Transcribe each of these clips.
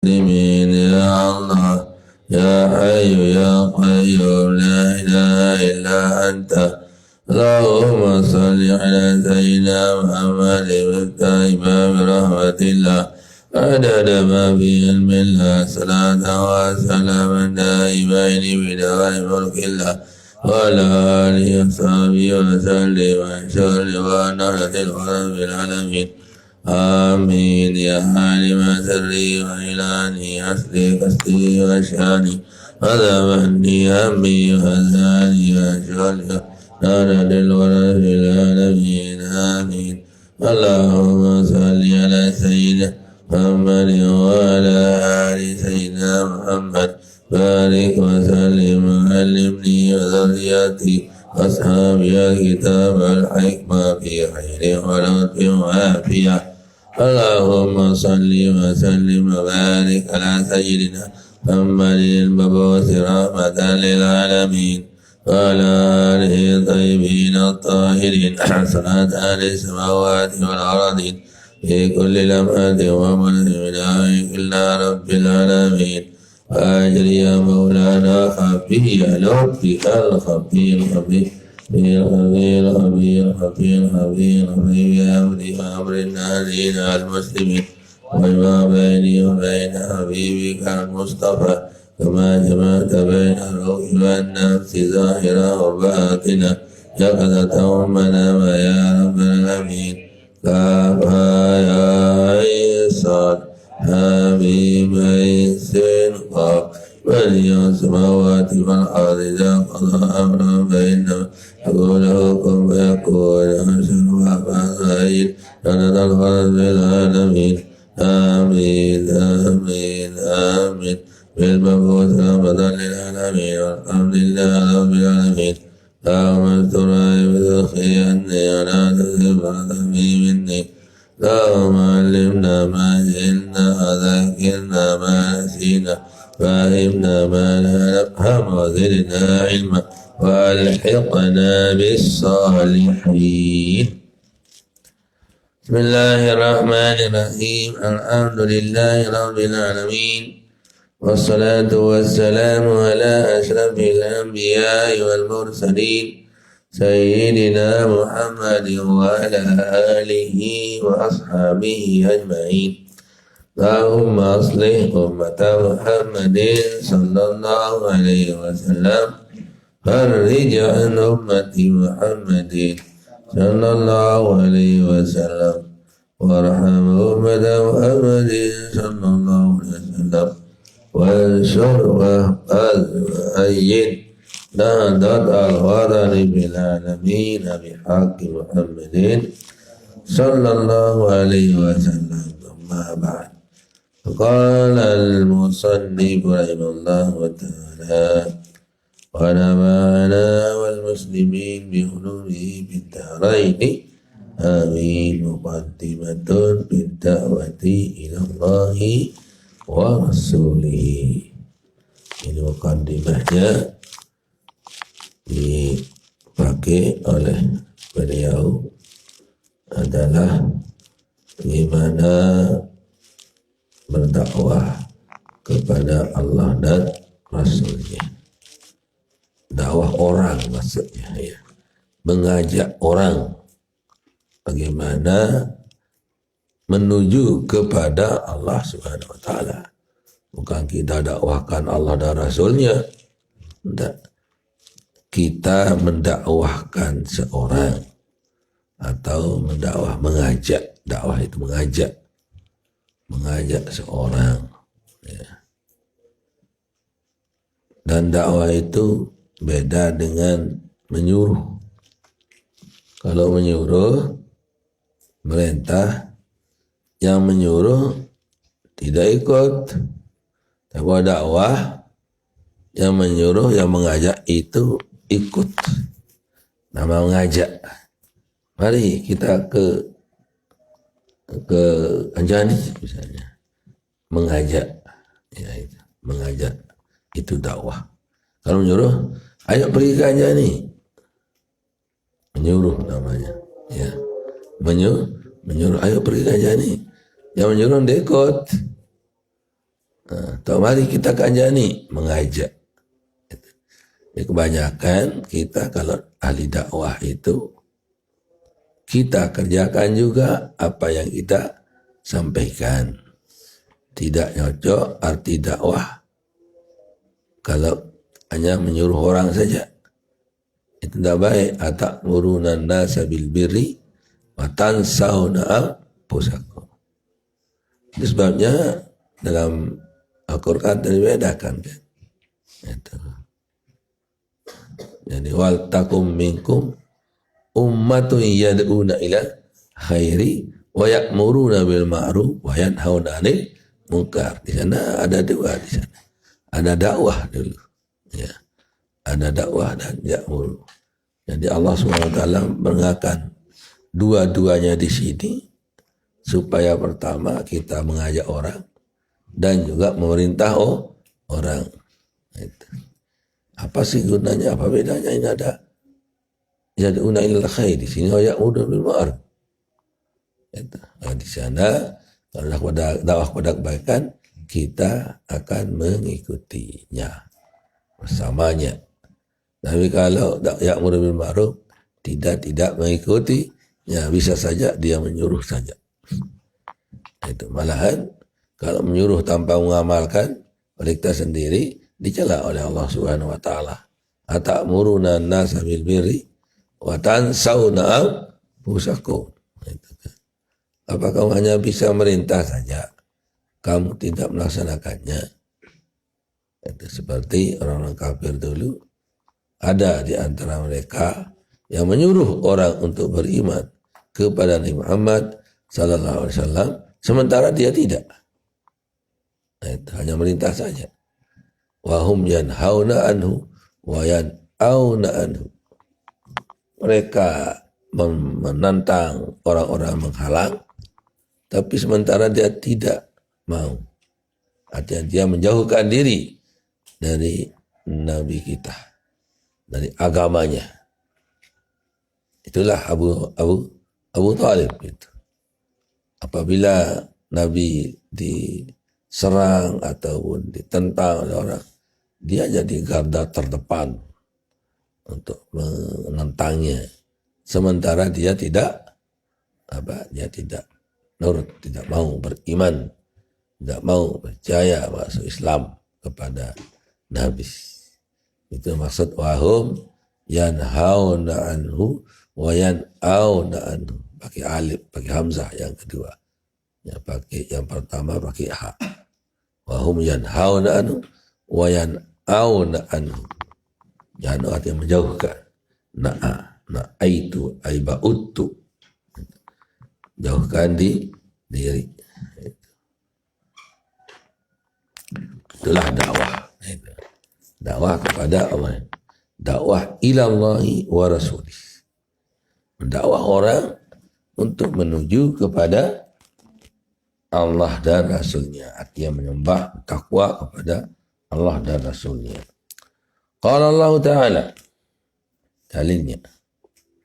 المسلمين يا الله يا حي يا قيوم لا إله إلا أنت اللهم صل على سيدنا محمد مفتاح باب رحمة الله عدد ما في علم الله صلاة وسلاما دائمين بدوام ملك الله وعلى آله وصحبه وسلم وانشر ونهلة الغرب العالمين آمين يا عالم سري وإلاني أصلي قصدي وأشاني هذا مني همي وهزاني وأشغلي نار للغرب العالمين آمين اللهم صل على سيدنا محمد وعلى آل سيدنا محمد بارك وسلم وعلمني وذرياتي أصحابي الكتاب والحكمة في خير ولطف وعافية اللهم صل وسلم وبارك على سيدنا محمد المبعوث رحمة للعالمين وعلى آله الطيبين الطاهرين صلاة أهل السماوات والأرضين في كل لمحة ومن إلا رب العالمين وأجر يا مولانا خفي لطفك الخفي الخفي أمر الناس المسلمين وما بيني وبين حبيبك المصطفى كما جمعت بين الروح والنفس ظاهرا وباطنا يقظة ومناما يا رب العالمين كافها يا عيسى حبيب عيسى قاف ولي السماوات والأرض إذا قضى أمرا فإنما يقول له كن فيكون أرسل وفاصيل جنة الخلد بالعالمين آمين آمين آمين بالمبعوث رحمة للعالمين والحمد لله رب العالمين اللهم استر بذخي عني ولا تذهب ذنبي مني اللهم علمنا ما جهلنا وذكرنا ما نسينا فهمنا ما لا نفهم وزدنا علما والحقنا بالصالحين. بسم الله الرحمن الرحيم. الحمد لله رب العالمين والصلاة والسلام على أشرف الأنبياء والمرسلين سيدنا محمد وعلى آله وأصحابه أجمعين. اللهم أصلح أمة محمد صلى الله عليه وسلم فرج عن أمة محمد صلى الله عليه وسلم وارحم أمة محمد صلى الله عليه وسلم وانشر واحفظ وأيد نهضة الوطن بالعالمين بحق محمد صلى الله عليه وسلم. أما بعد قال المصنف رحمه الله تعالى ونفعنا والمسلمين بعلومه بالدارين آمين. مقدمة بالدعوة إلى الله ورسوله. Ini mukaddimahnya dipakai oleh beliau adalah bagaimana berdakwah kepada Allah dan Rasulnya. Dakwah orang maksudnya ya. Mengajak orang bagaimana menuju kepada Allah Subhanahu wa taala. Bukan kita dakwahkan Allah dan Rasulnya. Tidak. Kita mendakwahkan seorang atau mengajak. Dakwah itu mengajak seorang ya. Dan dakwah itu beda dengan menyuruh. Kalau menyuruh merintah, yang menyuruh tidak ikut. Tapi dakwah yang menyuruh, yang mengajak itu ikut. Nama mengajak. Mari kita ke Anjani misalnya, mengajak, ya itu, mengajak itu dakwah. Kalau menyuruh, ayo pergi ke Anjani, menyuruh namanya, ya, menyuruh, ayo pergi ke Anjani. Yang menyuruh dia ikut, Tok mari kita kanjani mengajak. Ya, kebanyakan kita kalau ahli dakwah itu kita kerjakan juga apa yang kita sampaikan. Tidak nyocok arti dakwah kalau hanya menyuruh orang saja. Itu tidak baik. Atakmurunan nasa bil birri wa tansawna anfusakum. Itu sebabnya dalam Al-Quran dibedakan kan. Itu. Jadi wal takum minkum ummatun yad'una ila khairi wa ya'muruna bil ma'ruf wa yanhauna 'anil munkar. Di sana ada dua di sana. Ada dakwah dulu. Ya. Ada dakwah dan ya'mur. Jadi Allah SWT mengatakan dua-duanya di sini supaya pertama kita mengajak orang dan juga memerintah orang. Itu. Apa sih gunanya? Apa bedanya? Ini ada yad'una ilal khair di sini ya'muru bil ma'ruf. Nah, di sana kalau dakwah kepada kebaikan kita akan mengikutinya bersamanya. Tapi kalau ya'muru bil ma'ruf tidak mengikuti, ya bisa saja dia menyuruh saja. Itu malahan kalau menyuruh tanpa mengamalkan oleh kita sendiri dicela oleh Allah Subhanahu wa taala. Atamuruna an-nasa bil birri wa tansawna anfusakum. Apa kamu hanya bisa merintah saja? Kamu tidak melaksanakannya. Itu seperti orang-orang kafir dulu. Ada di antara mereka yang menyuruh orang untuk beriman kepada Nabi Muhammad sallallahu alaihi wasallam sementara dia tidak. Nah, itu hanya merintah saja. Wa hum yanhauna anhu wa yan'auna anhu. Mereka menantang orang-orang menghalang, tapi sementara dia tidak mau. Artinya dia menjauhkan diri dari Nabi kita, dari agamanya. Itulah Abu Thalib itu. Apabila Nabi diserang ataupun ditentang oleh orang, dia jadi garda terdepan untuk menentangnya. Sementara dia tidak nurut, tidak mau beriman, tidak mau percaya masuk Islam kepada Nabi. Itu maksud wahum yanhauna anhu wa yan'auna anhu. Pakai alif, pakai hamzah yang kedua. Ya, pakai yang pertama pakai ha. Wahum yanhauna anhu wa yan'auna anhu. Yan'u artinya menjauhkan. Na'aitu aiba'uttu. Jauhkan diri. Itulah dakwah. Dakwah kepada Allah. Dakwah ilallahi wa rasulih. Mendakwah orang untuk menuju kepada Allah dan Rasulnya. Artinya menyembah takwa kepada Allah dan Rasulnya. Qala Allah Ta'ala. Dalilnya.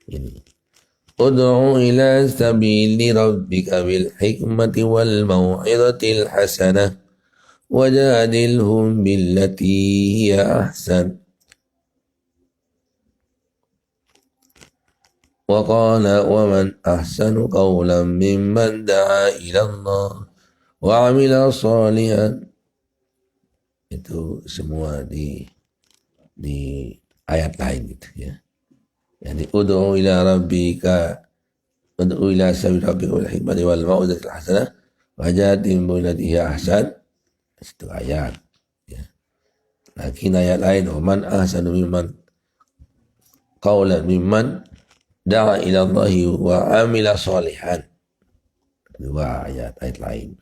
Ini. Ud'u ila sabili rabbika bil hikmati wal mau'izatil hasanah. Wajadilhum billati hiya ahsan. وقال ومن أحسن قولا ممن دعا إلى الله وعمل صالحا. Itu semua di ayat lain gitu ya. Yani ud'u ila rabbika ud'u ila sabili rabbika wal hikmati wal mau'izatil hasanah wajadilhum billati hiya ahsan. Itu ayat ya. Lagi ayat lain waman ahsanu mimman qawlan mimman da'a ila Allahi wa amila salihan. Dua ayat lain.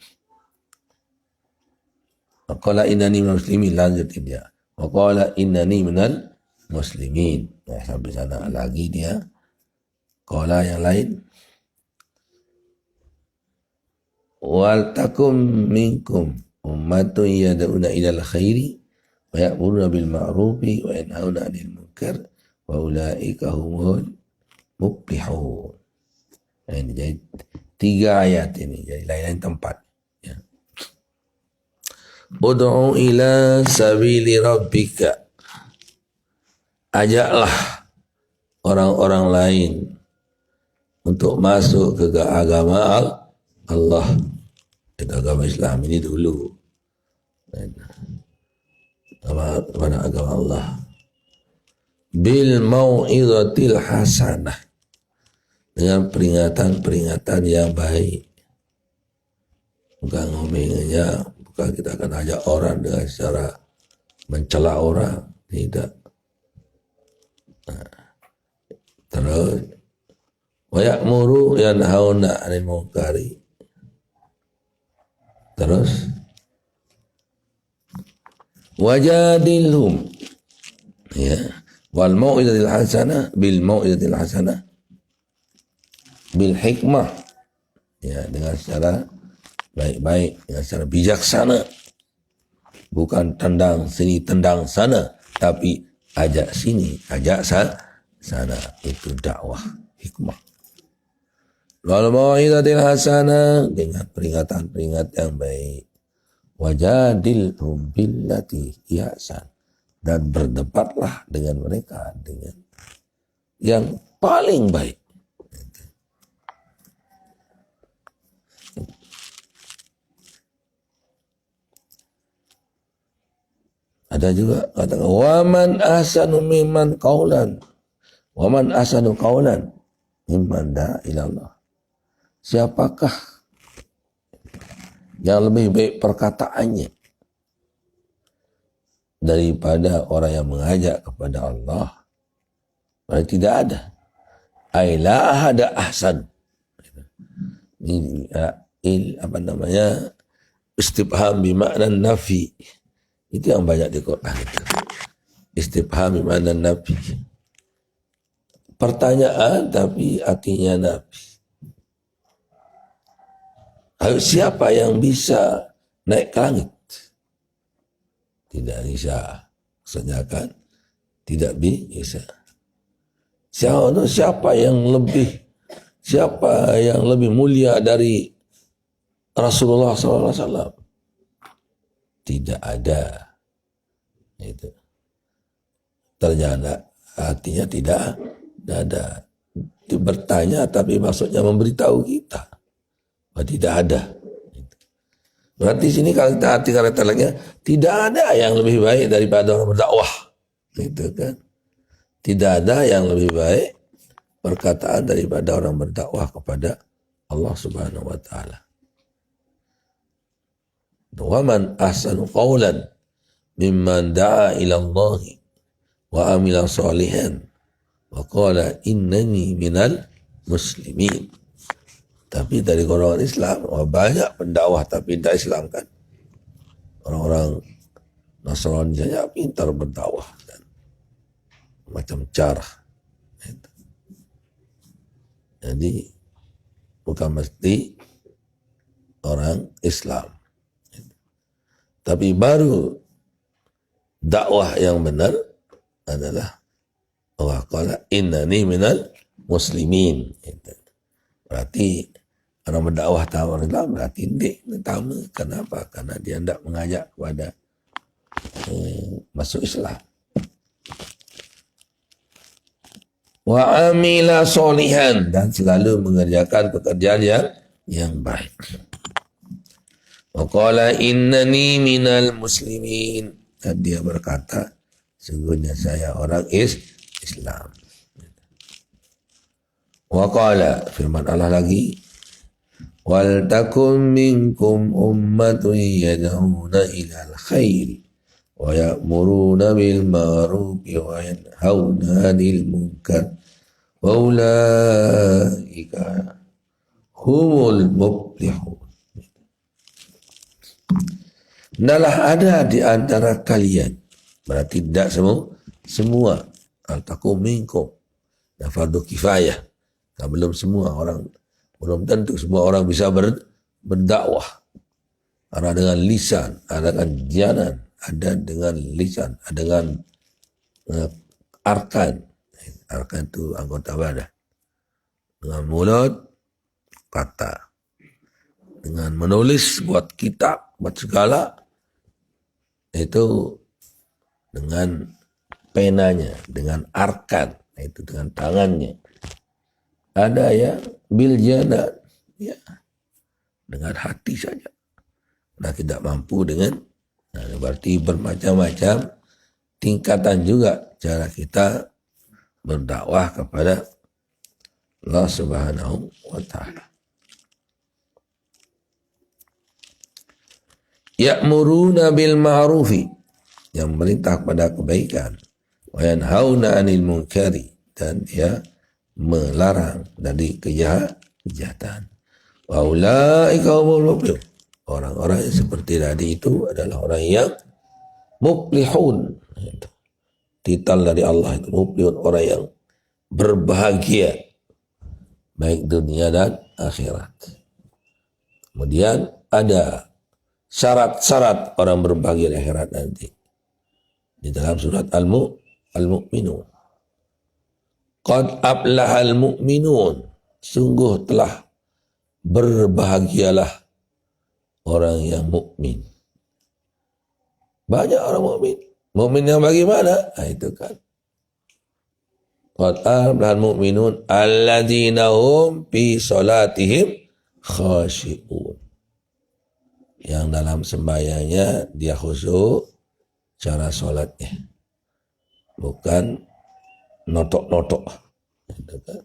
Wa qala innani minal muslimin, lanjutin dia. Wa qala innani minal muslimin. Nah, sampai sana lagi dia. Qala yang lain. Wal takum minkum ummatun yad'una ilal khairi wa ya'muruna bil ma'rufi wa yanhauna 'anil munkar wa ulaika humul muflihun. Nah, ini jadi 3 ayat ini, jadi lain-lain tempat. Ya. Ud'u ila sabili rabbika. Ajaklah orang-orang lain untuk masuk ke agama Allah. Itu agama Islam ini dulu. Kepada agama Allah. Bil mau'izatil hasanah. Dengan peringatan-peringatan yang baik. Bukan ngomongnya, bukan kita akan ajak orang dengan secara mencela orang. Tidak. Terus wa ya'muru yanhauna 'anil munkari. Terus wajadilhum, ya, wal mau'izatil hasanah bil mau'izatil hasanah bil hikmah, ya, dengan secara baik-baik, dengan secara bijaksana, bukan tendang sini tendang sana, tapi ajak sini ajak sana. Itu dakwah hikmah. Wal mau'izatil hasanah, dengan peringatan-peringatan yang baik. Wajadilhum billati ihsan, dan berdebatlah dengan mereka dengan yang paling baik. Ada juga katakan waman ahsanu mimman qaulan, waman ahsanu qaulan mimman da'a ila Allah. Siapakah yang lebih baik perkataannya daripada orang yang mengajak kepada Allah? Berarti tidak ada. La ahada ahsan. Ini apa namanya? Istifham bimakna nafi. Itu yang banyak di Quran itu. Istifham bimakna nafi. Pertanyaan tapi artinya nafi. Siapa yang bisa naik ke langit? Tidak bisa. Maksudnya kan tidak bisa. Siapa yang lebih mulia dari Rasulullah SAW? Tidak ada. Itu. Ternyata artinya tidak ada. Bertanya tapi maksudnya memberitahu kita. Tidak ada. Berarti sini kalau kita arti karakternya tidak ada yang lebih baik daripada orang berdakwah. Gitu kan? Tidak ada yang lebih baik perkataan daripada orang berdakwah kepada Allah Subhanahu wa taala. Wa man ahsanu qawlan mimman da'a ila Allah wa amila salihan wa qala innani minal muslimin. Tapi dari golongan Islam, banyak pendakwah tapi tidak Islam kan. Orang-orang Nasrani saja pintar berdakwah dan macam cara. Jadi bukan mesti orang Islam. Tapi baru dakwah yang benar adalah Allah qala innani minal muslimin. Berarti orang berdakwah tahu orang Islam berarti tidak tahu. Kenapa? Karena dia tidak mengajak kepada masuk Islam. Wa amila solihan, dan selalu mengerjakan pekerjaan yang baik. Wa qala innani minal muslimin, dan dia berkata sesungguhnya saya orang Islam. Wa qala, firman Allah lagi, wal takum minkum ummatun yad'una ilal khairi wa ya'muruna bil ma'rufi wa yanhauna 'anil munkar wa ulaika humul muflihun. Hendaklah ada di antara kalian, berarti tidak semua al takum minkum, dan fardu kifayah. Nah, belum semua orang, belum tentu semua orang bisa berdakwah. Ada dengan lisan, ada dengan janan, ada dengan lisan, ada dengan arkan. Arkan itu anggota badan. Dengan mulut, kata. Dengan menulis, buat kitab, buat segala, itu dengan penanya, dengan arkan, itu dengan tangannya. Ada yang bil janan, ya, dengan hati saja. Nah, tidak mampu dengan, nah, berarti bermacam-macam tingkatan juga cara kita berdakwah kepada Allah Subhanahu wa ta'ala. Ya'muruna bil ma'rufi, yang memerintah kepada kebaikan, wa yanhauna 'anil munkari, dan dia melarang dari kejahatan. Wa ulaika humul muflihun, orang-orang yang seperti tadi itu adalah orang yang muflihun. Titel dari Allah itu muflihun, orang yang berbahagia baik dunia dan akhirat. Kemudian ada syarat-syarat orang berbahagia di akhirat nanti di dalam surat Al-Mu'minun. Qad aflahal mu'minun, sungguh telah berbahagialah orang yang mukmin. Banyak orang mukmin. Mukmin yang bagaimana? Nah, itu kan. Qad aflahal mu'minun alladzina hum fi salatihim khashi'un. Yang dalam sembahyangnya dia khusyuk cara salatnya. Bukan notok-notok. Itu kan.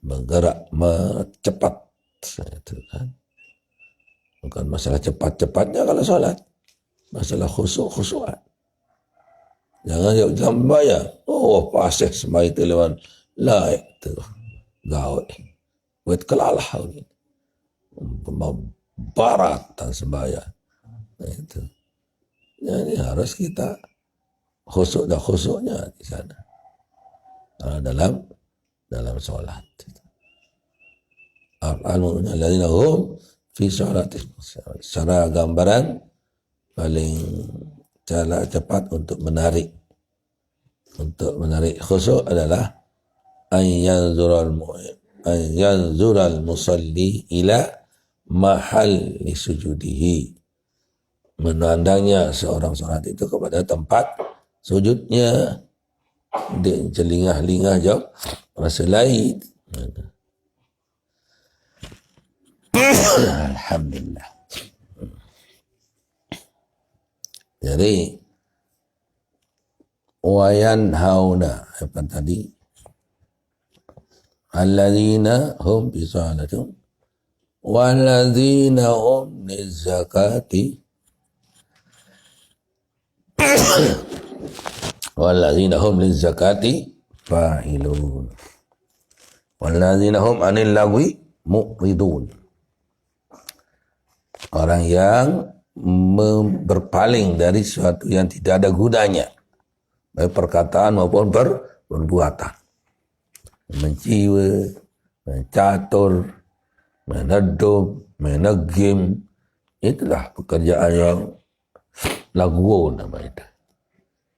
Bergerak cepat. Itu kan. Bukan masalah cepat-cepatnya kalau salat. Masalah khusyuk-khusyukan. Jangan sembahyang. Oh, pasih sembahyang itu lewat laik tu. Gawe. Buat kelalah gitu. Barat dan sembahyang. Nah, itu. Jadi harus kita khusyuk dan khusyuknya di sana. Dalam sholat. Al-mu'minun alladzina hum fi sholatihim. Secara gambaran paling cara cepat untuk menarik khusyuk adalah an yanzural musalli ila mahalli sujudihi, menandangnya seorang salat itu kepada tempat sujudnya. Dia celingah-lingah jauh rasa lain. Alhamdulillah. Jadi wayan hauna apa tadi? Alladzina hum bi salatihim walladzina hum lizakati walladzina hum lizakati fa'ilun walladzina hum 'anil lagwi mu'ridun. Orang yang berpaling dari sesuatu yang tidak ada gunanya, baik perkataan maupun perbuatan. Menciwa, mencatur, menedum, menegim, itulah pekerjaan yang lagu nama itu.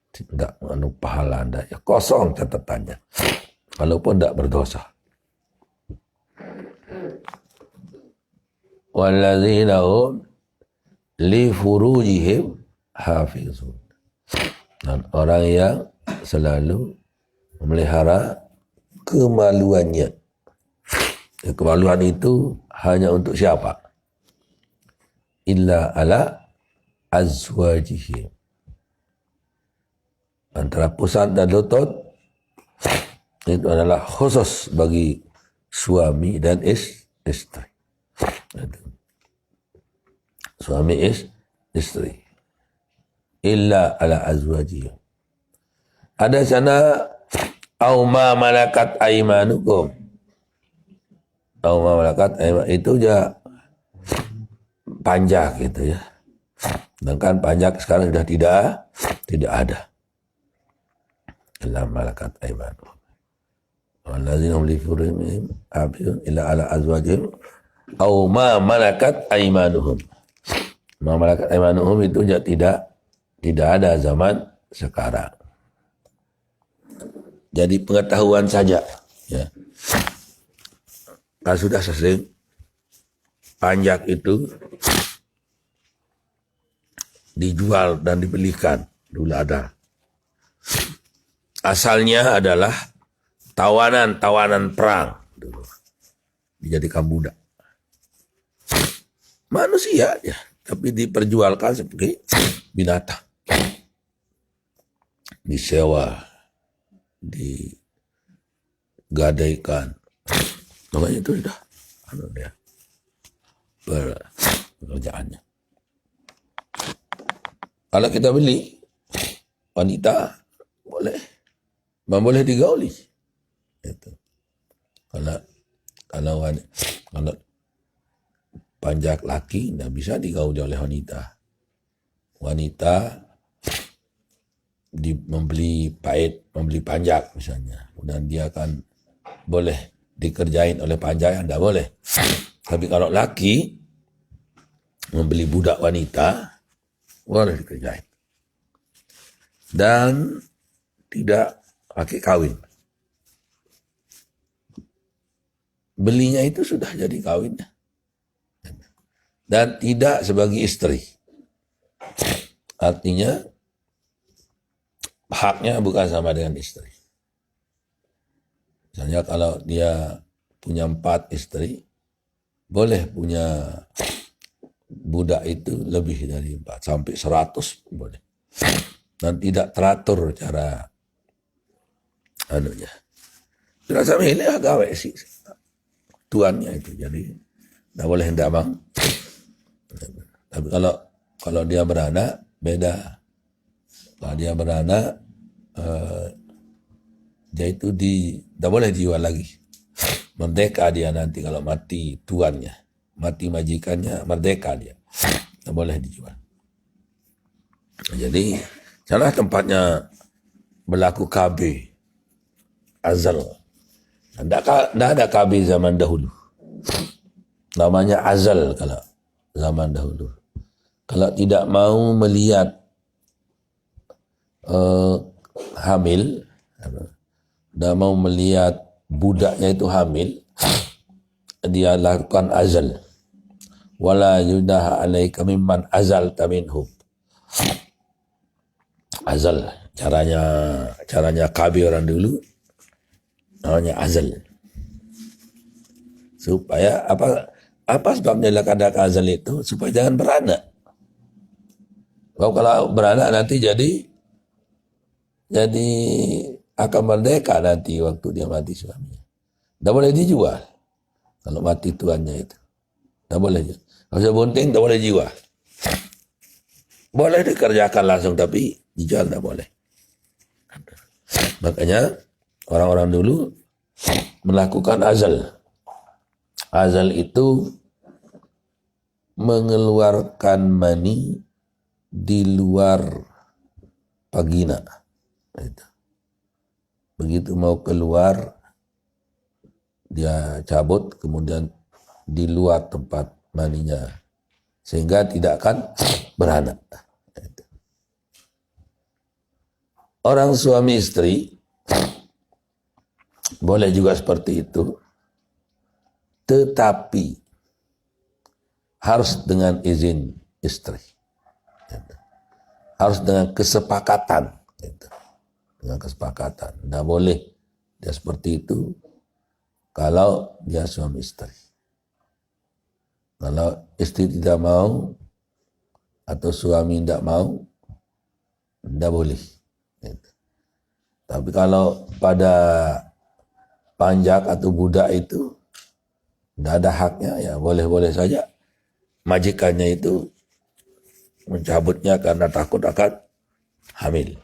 Tidak mengandung pahala anda, ya kosong catatannya, walaupun tidak berdosa. Walladzina hum li furujihim hafizun, dan orang yang selalu memelihara kemaluannya. Kemaluan itu hanya untuk siapa? Illa ala azwajihim, antara pusat dan lutut itu adalah khusus bagi suami dan istri. Suami istri. Illa ala azwajihim. Ada sana au ma malakat aimanukum. Au ma malakat aiman itu ya panjak gitu ya. Sedangkan panjak sekarang sudah tidak ada. Illa malakat aimanukum. Walladzina hum li furujihim hafizun illa ala azwajihim au ma malakat aimanuhum. Ma malakat aimanuhum itu ya tidak ada zaman sekarang. Jadi pengetahuan saja ya. Kalau sudah sering panjak itu dijual dan dibelikan. Dulu ada. Asalnya adalah tawanan perang. Dulu. Dijadikan budak. Manusia ya, tapi diperjualkan sebagai binatang. Disewa, digadaikan. Makanya itu sudah dia pekerjaannya. Kalau kita beli wanita boleh digauli. Itu. Kalau panjak laki tidak bisa digauli oleh wanita. Wanita membeli panjak misalnya, dan dia akan boleh dikerjain oleh panjak, tidak boleh. Tapi kalau laki membeli budak wanita, boleh dikerjain. Dan tidak pakai kawin. Belinya itu sudah jadi kawinnya. Dan tidak sebagai istri. Artinya haknya bukan sama dengan istri. Misalnya kalau dia punya 4 istri, boleh punya budak itu lebih dari 4, sampai 100 boleh. Dan tidak teratur cara anunya. Terasa milih gawe sih tuannya itu, jadi tidak boleh hendak bang. Tapi kalau dia beranak beda. Kalau dia beranak dia itu tidak boleh dijual lagi. Merdeka dia nanti kalau mati tuannya, mati majikannya, merdeka dia, tidak boleh dijual. Jadi salah tempatnya berlaku KB azal. Tidak ada KB zaman dahulu. Namanya azal kalau zaman dahulu. Kalau tidak mau melihat hamil, tidak mau melihat budaknya itu hamil, dia lakukan azal. Wala yudaha alaika mimman azalta minhum. Azal, caranya KB orang dulu, namanya azal. Supaya apa sebabnya ada azal itu? Supaya jangan beranak. Kalau beranak nanti jadi akan merdeka nanti waktu dia mati suaminya. Tidak boleh dijual. Kalau mati tuannya itu. Tidak boleh. Kalau saya bunting, tidak boleh dijual. Boleh dikerjakan langsung, tapi dijual tidak boleh. Makanya orang-orang dulu melakukan azal. Azal itu mengeluarkan mani di luar vagina. Begitu mau keluar, dia cabut, kemudian di luar tempat maninya, sehingga tidak akan beranak. Orang suami istri boleh juga seperti itu, tetapi harus dengan izin istri. Harus dengan kesepakatan. Dengan kesepakatan. Tidak boleh dia seperti itu kalau dia suami istri. Kalau istri tidak mau atau suami tidak mau, tidak boleh. Tapi kalau pada panjak atau budak itu tidak ada haknya, ya boleh-boleh saja. Majikannya itu mencabutnya karena takut akan hamil.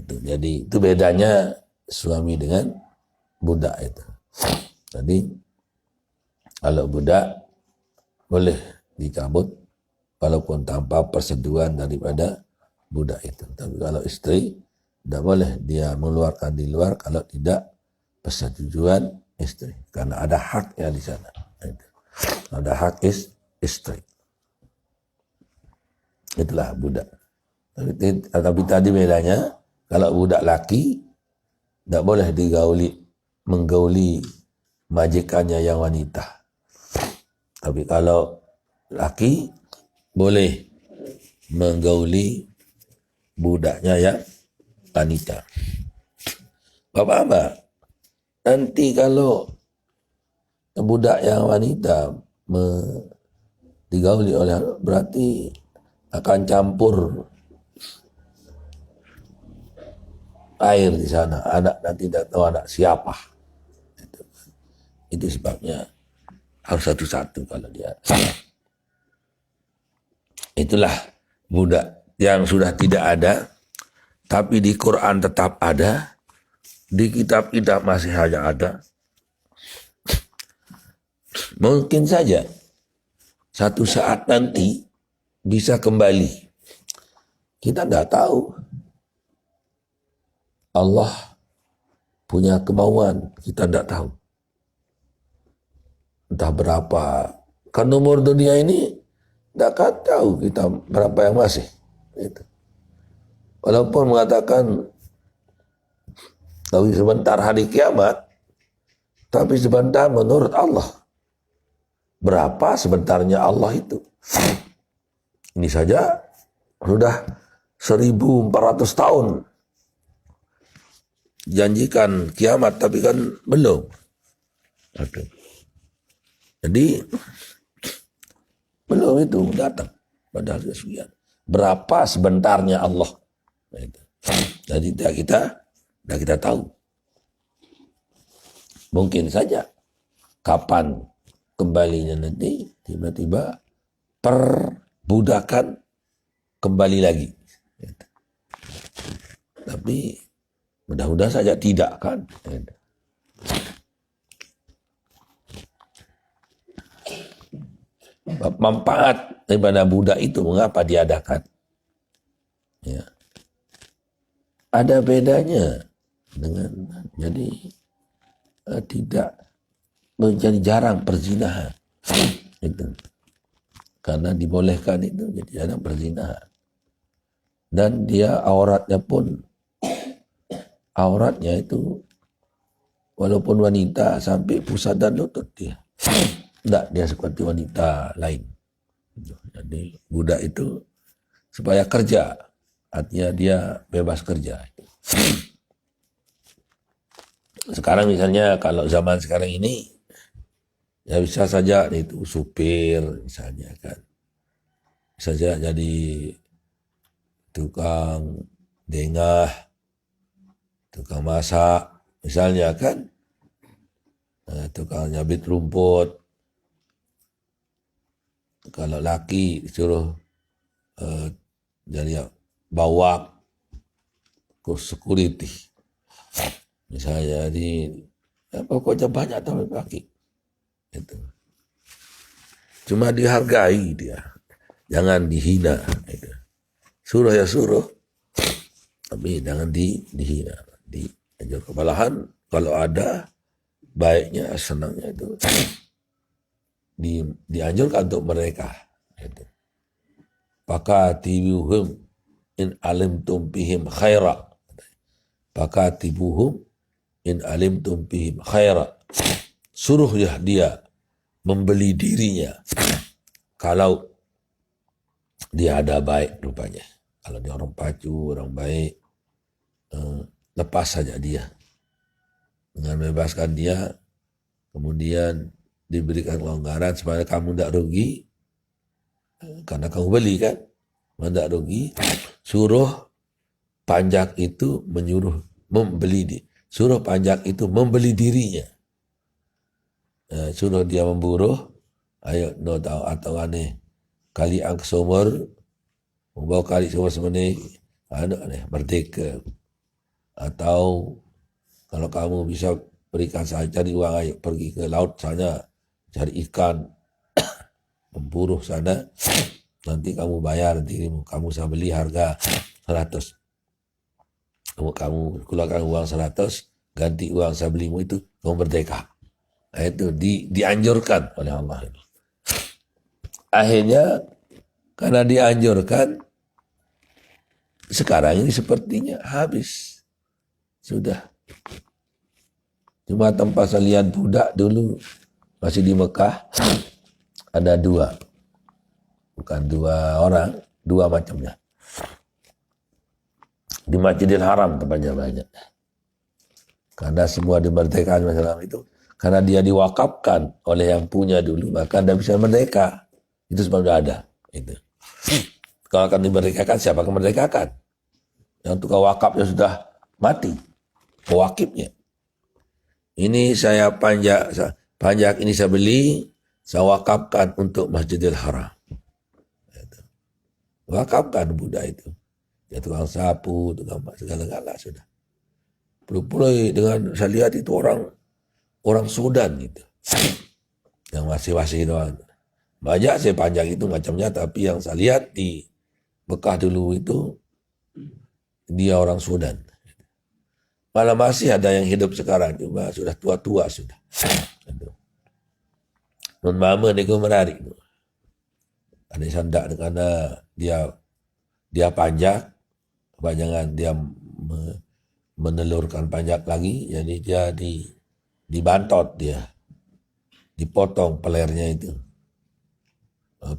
Jadi itu bedanya suami dengan budak itu. Jadi kalau budak boleh dicabut walaupun tanpa persetujuan daripada budak itu. Tapi kalau istri tidak boleh dia mengeluarkan di luar kalau tidak persetujuan istri, karena ada haknya di sana. Ada hak istri. Itulah budak. Tapi tadi bedanya, kalau budak laki tidak boleh menggauli majikannya yang wanita. Tapi kalau laki boleh menggauli budaknya yang wanita. Bapak-bapak, nanti kalau budak yang wanita digauli oleh berarti akan campur air di sana. Anak nanti tidak tahu anak siapa. Itu sebabnya harus satu-satu kalau dia. Itulah budak yang sudah tidak ada, tapi di Quran tetap ada, di kitab-kitab masih hanya ada. Mungkin saja satu saat nanti bisa kembali. Kita tidak tahu. Allah punya kemauan, kita tidak tahu. Entah berapa. Kan umur dunia ini tidak akan tahu kita berapa yang masih. Gitu. Walaupun mengatakan tapi sebentar hari kiamat, tapi sebentar menurut Allah. Berapa sebentarnya Allah itu? Ini saja sudah 1400 tahun. Janjikan kiamat tapi kan belum. Jadi belum itu datang pada hari sekian. Berapa sebentarnya Allah? Jadi kita tahu. Mungkin saja kapan kembalinya nanti tiba-tiba perbudakan kembali lagi. Tapi mudah-mudahan saja tidak kan. Manfaat daripada budak itu mengapa diadakan? Ya. Ada bedanya dengan jadi tidak menjadi jarang perzinahan. Itu. Karena dibolehkan itu jadi jarang perzinahan. Dan dia auratnya itu walaupun wanita sampai pusat dan lutut dia. Tidak, dia seperti wanita lain. Jadi budak itu supaya kerja. Artinya dia bebas kerja. Sekarang misalnya kalau zaman sekarang ini ya bisa saja itu supir misalnya kan. Bisa saja jadi tukang dengah, tukang masak misalnya kan. Tukang nyabit rumput. Kalau laki disuruh jadi bawa security. Misalnya pokoknya banyak tahu laki. Itu. Cuma dihargai dia. Jangan dihina. Itu. Suruh ya suruh. Tapi jangan dihina. Dianjur kebalahan. Kalau ada baiknya, senangnya itu dianjurkan untuk mereka. Itu. Fakatibuhum in alimtum bihim khaira. Fakatibuhum in alimtum bihim khaira. Suruh ya dia membeli dirinya kalau dia ada baik rupanya. Kalau dia orang pacu, orang baik, lepas saja dia. Dengan bebaskan dia, kemudian diberikan kelonggaran supaya kamu tidak rugi, karena kamu beli kan, tidak rugi. Suruh pajak itu suruh pajak itu membeli dirinya. Suruh dia memburuh, ayo no tahu atau aneh kali ang sumur, membawa kali sumur semeneh, aneh merdeka. Atau kalau kamu bisa berikan saya cari uang, ayo pergi ke laut sana cari ikan, memburu sana, nanti kamu bayar dirimu, kamu saya beli harga 100. Kamu keluarkan uang 100, ganti uang saya belimu itu, kamu merdeka. Nah, itu dianjurkan oleh Allah. Akhirnya karena dianjurkan, sekarang ini sepertinya habis. Sudah. Cuma tempat saya lihat budak dulu masih di Mekah ada 2. Bukan 2 orang, dua macamnya. Di Masjidil Haram tempatnya banyak. Karena semua dimerdekakan masalah itu. Karena dia diwakafkan oleh yang punya dulu, maka anda bisa merdeka. Itu sebabnya ada. Itu. Kalau akan dimerdekakan, siapa akan merdekakan? Yang tukang wakafnya sudah mati. Pewakifnya. Ini saya panjak ini saya beli, saya wakafkan untuk Masjidil Haram. Wakafkan budak itu. Ya tukang sapu, tukang segala-gala sudah. Puluh-puluh dengan saya lihat itu orang Sudan gitu. Yang masih doang. Banyak saya panjang itu macamnya, tapi yang saya lihat di Mekah dulu itu dia orang Sudan. Malah masih ada yang hidup sekarang, cuma sudah tua-tua sudah. Non mama ni kau menarik. Ada sandak karena dia panjang, kepanjangan dia menelurkan panjang lagi, jadi dia dibantot dia, dipotong pelernya itu.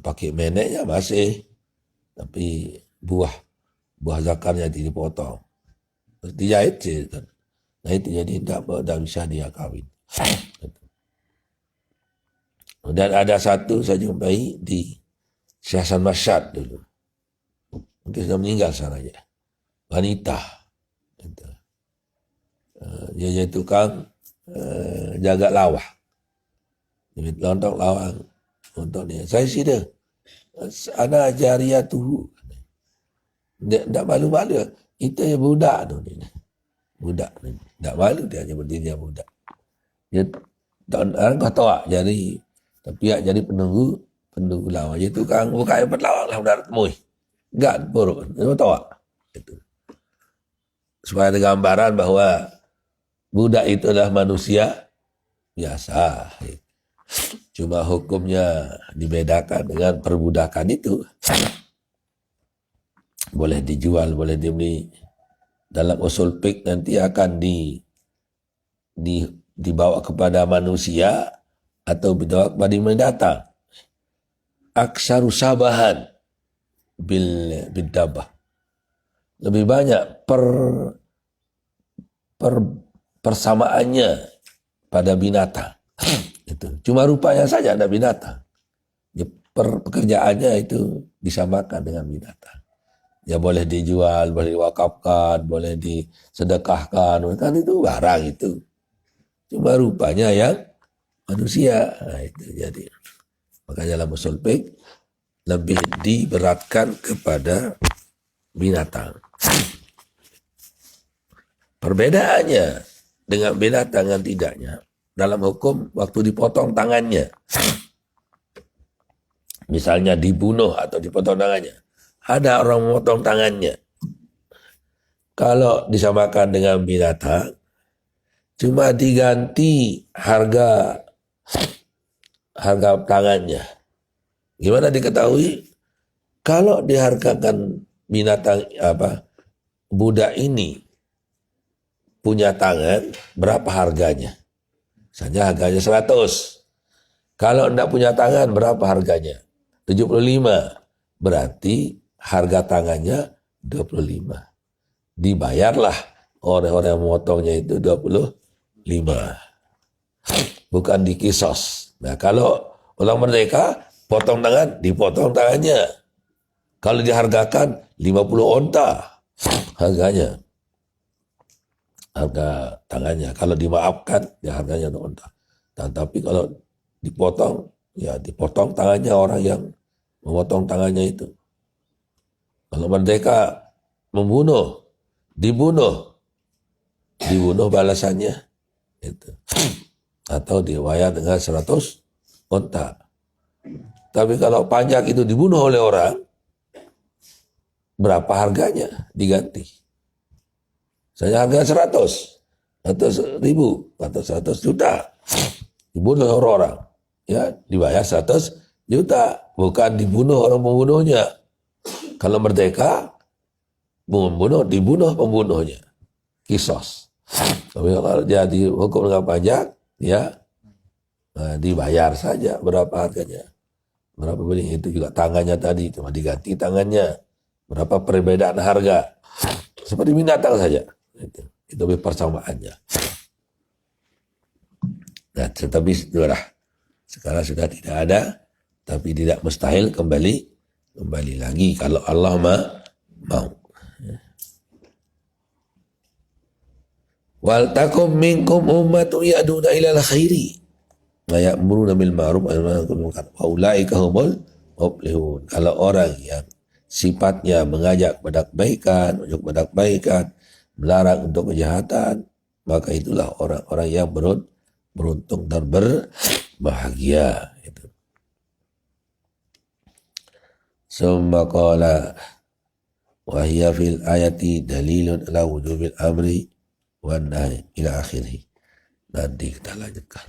Pakai meneknya masih, tapi buah zakarnya dipotong. Terus dijahit sih kan. Nah itu jadi tidak bisa dia kawin. Dan ada satu saya jumpai di Syekh Hasan Mashhad dulu. Mungkin sudah meninggal sananya. Wanita. Dia jadi tukang jaga lawah. Dia lontok lawang untuk dia. Saya sida. Ana jariyatuhu. Tidak malu-malu. Itu ya budak tu. Budak ni. Tak malu dia hanya berdiri dia budak. Dia orang kau tahu tapi jadi penunggu lawan. Dia tukang buka empat lawang lah mendarat temui. Enggak buruk. Dia tahu itu. Supaya ada gambaran bahwa budak itu adalah manusia biasa. Cuma hukumnya dibedakan dengan perbudakan itu. Boleh dijual, boleh dibeli. Dalam usul fiqh nanti akan dibawa kepada manusia atau dibawa kepada mendatang. Aksaru sabahan bidabah. Lebih banyak persamaannya pada binatang. Itu. Cuma rupanya saja ada binatang. Ya, pekerjaannya itu disamakan dengan binatang. Ya boleh dijual, boleh diwakafkan, boleh disedekahkan. Kan itu barang itu. Cuma rupanya yang manusia. Nah, itu jadi. Makanya dalam usul fiqh lebih diberatkan kepada binatang. Perbedaannya dengan binatang yang tidaknya. Dalam hukum waktu dipotong tangannya. Misalnya dibunuh atau dipotong tangannya. Ada orang memotong tangannya. Kalau disamakan dengan binatang, cuma diganti harga tangannya. Gimana diketahui? Kalau dihargakan binatang budak ini punya tangan, berapa harganya? Misalnya harganya 100. Kalau tidak punya tangan, berapa harganya? 75. Berarti harga tangannya 25. Dibayarlah orang-orang yang memotongnya itu 25. Bukan dikisos. Nah kalau orang merdeka, potong tangan, dipotong tangannya. Kalau dihargakan 50 onta harganya. Harga tangannya. Kalau dimaafkan, ya harganya onta. Tapi kalau dipotong, ya dipotong tangannya orang yang memotong tangannya itu. Kalau merdeka dibunuh balasannya itu. Atau dibayar dengan 100 onta. Tapi kalau pajak itu dibunuh oleh orang, berapa harganya diganti? Saya harga 100 atau 1000 atau 100 juta. Dibunuh orang. Ya, dibayar 100 juta. Bukan dibunuh orang pembunuhnya. Kalau merdeka, dibunuh pembunuhnya. Kisos. Tapi kalau dia dihukum dengan pajak, ya dibayar saja berapa harganya. Berapa beli itu juga tangannya tadi, cuma diganti tangannya. Berapa perbedaan harga? Seperti binatang saja. Itu persamaannya. Nah, tetapi sudah sekarang sudah tidak ada, tapi tidak mustahil kembali lagi kalau Allah mau. Wal takum minkum ummatun ya'duna ilal khairi wa ya'muruna bil ma'ruf wa yanhauna 'anil munkar wa ulaika humul muflihun. Kalau orang yang sifatnya mengajak kepada kebaikan, melarang untuk kejahatan, maka itulah orang-orang yang beruntung dan berbahagia. Itu. Summa qala wa hiya fil ayati dalilun ala wujubil amri wan nahi ila akhirih. Nanti kita lanjutkan.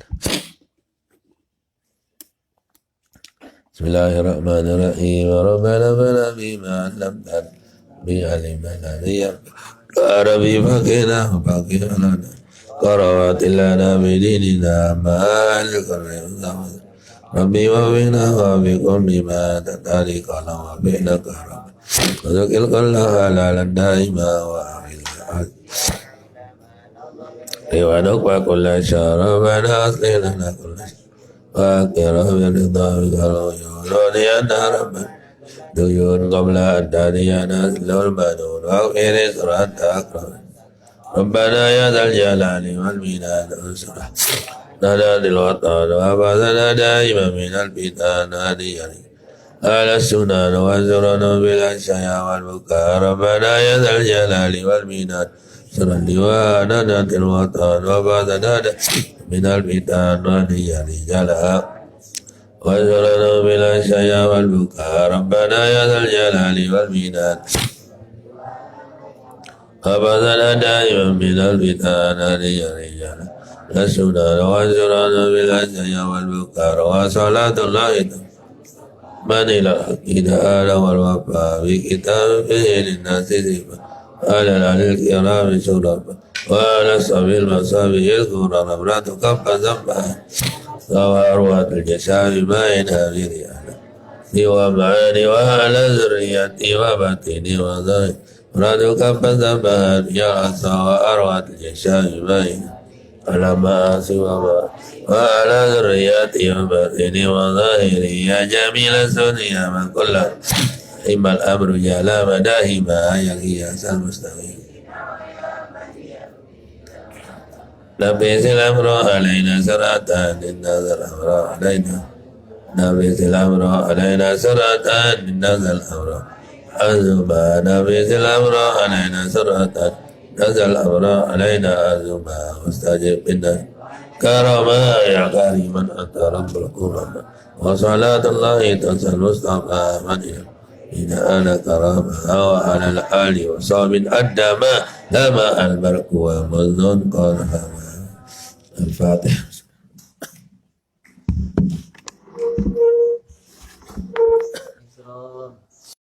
Bismillahirrahmanirrahim. Rabbana bana bima 'allamtana bi ilmin ladhi Rabbi fakina fakina qarawatil lana bi dinina ma'al Rabbi wa bina wa bikum bima tatari qala wa bina karam Rizqil qalla halalan daima wa amil Riwaduk wa kulla syarabana aslih lana kulla wa kira biridha wikalau yuluni anna rabban duyun qabla ad-dariyana zilul badun wa khiri surat akram Rabbana ya dhal jalali wal minad usurah nada dil watan wa badana daima minal bitan adiyari ala sunan wa zurana bila syaya wal buka Rabbana ya dhal jalali wal minad surah liwa nada dil watan wa badana minal bitan adiyari jala wa zurana bila syaya wal buka Rabbana ya dhal jalali wal minad Abadana da'iman minal bitana riyarijana Lasuna wazurana bilajaya wal bukara Wa salatullahi manila Ida ala wal wafa Bi kitab fihi linnasi zifa Ala lalil kirami suraba Wa ala sabil masabi ilkura Nabratu kappa zamba Wa arwatul jasami ma'in habiri Diwa ma'ani wa ala zuriyati Wa batini wa zahir Raduka pentambahan ya asa wa arwat jasya ibain ala ma'asi wa ala zuriyati wa batini wa zahiri ya jamila sunia man kulla imal amru jala madahima yang hiasan mustaqim Nabi silamro alaina saratan innazal amra alaina Nabi silamro alaina saratan innazal amra Azuma Nabi Zilamra alaina suratan Nazal amra alaina azuma Mustajib binna Karama ya kariman anta rabbul kurama Wa salatullahi tasal mustafa maniyah Ina ana karama Wa ala al-ali wa sahbin addama Lama al-barku wa muznun qarhama Al-Fatih